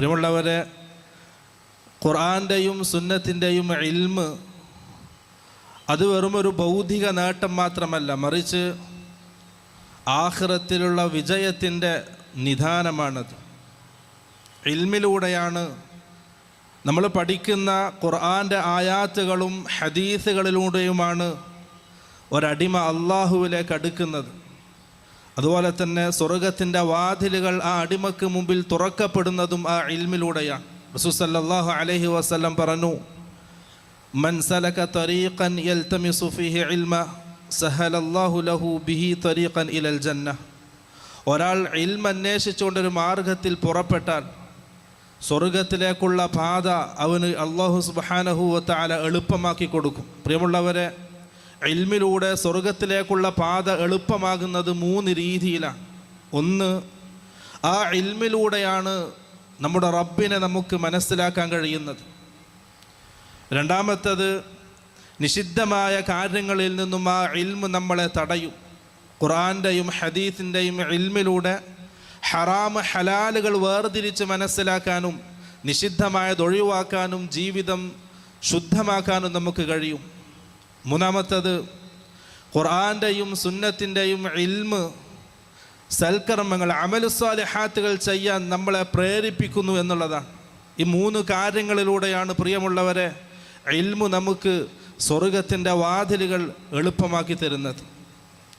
പ്രിയമുള്ളവരെ, ഖുർആൻ്റെയും സുന്നത്തിൻ്റെയും ഇൽമ് അത് വെറുമൊരു ഭൗതിക നേട്ടം മാത്രമല്ല, മറിച്ച് ആഖിറത്തിലുള്ള വിജയത്തിൻ്റെ നിദാനമാണത്. ഇൽമിലൂടെയാണ് നമ്മൾ പഠിക്കുന്ന ഖുർആൻ്റെ ആയാത്തുകളും ഹദീസുകളിലൂടെയുമാണ് ഒരടിമ അള്ളാഹുവിലേക്ക് അടുക്കുന്നത്. അതുപോലെ തന്നെ സ്വർഗത്തിൻ്റെ വാതിലുകൾ ആ അടിമക്ക് മുമ്പിൽ തുറക്കപ്പെടുന്നതും ആ ഇൽമിലൂടെയാണ്. റസൂൽ സല്ലല്ലാഹു അലൈഹി വസല്ലം പറഞ്ഞു, മൻ സലക തരീഖൻ യൽതമിസു ഫീഹി ഇൽമ സഹലല്ലാഹു ലഹു ബിഹി തരീഖൻ ഇലൽ ജന്ന. ഒരാൾ ഇൽമ അന്വേഷിച്ചുകൊണ്ടൊരു മാർഗത്തിൽ പുറപ്പെട്ടാൽ സ്വർഗത്തിലേക്കുള്ള പാത അവന് അല്ലാഹു സുബ്ഹാനഹു വ തആല എളുപ്പമാക്കി കൊടുക്കും. പ്രിയമുള്ളവരെ, ഇൽമിലൂടെ സ്വർഗത്തിലേക്കുള്ള പാത എളുപ്പമാകുന്നത് 3 രീതിയിലാണ്. ഒന്ന്, ആ ഇൽമിലൂടെയാണ് നമ്മുടെ റബ്ബിനെ നമുക്ക് മനസ്സിലാക്കാൻ കഴിയുന്നത്. രണ്ടാമത്തത്, നിഷിദ്ധമായ കാര്യങ്ങളിൽ നിന്നും ആ ഇൽമ് നമ്മളെ തടയും. ഖുർആൻ്റെയും ഹദീസിൻ്റെയും ഇൽമിലൂടെ ഹറാം ഹലാലുകൾ വേർതിരിച്ച് മനസ്സിലാക്കാനും നിഷിദ്ധമായത് ഒഴിവാക്കാനും ജീവിതം ശുദ്ധമാക്കാനും നമുക്ക് കഴിയും. മൂന്നാമത്തത്, ഖുർആൻ്റെയും സുന്നത്തിൻ്റെയും ഇൽമ് സൽക്കർമ്മങ്ങൾ അമലുസ്വാലിഹാത്തുകൾ ചെയ്യാൻ നമ്മളെ പ്രേരിപ്പിക്കുന്നു എന്നുള്ളതാണ്. ഈ 3 കാര്യങ്ങളിലൂടെയാണ് പ്രിയമുള്ളവരെ ഇൽമു നമുക്ക് സ്വർഗത്തിൻ്റെ വാതിലുകൾ എളുപ്പമാക്കി തരുന്നത്.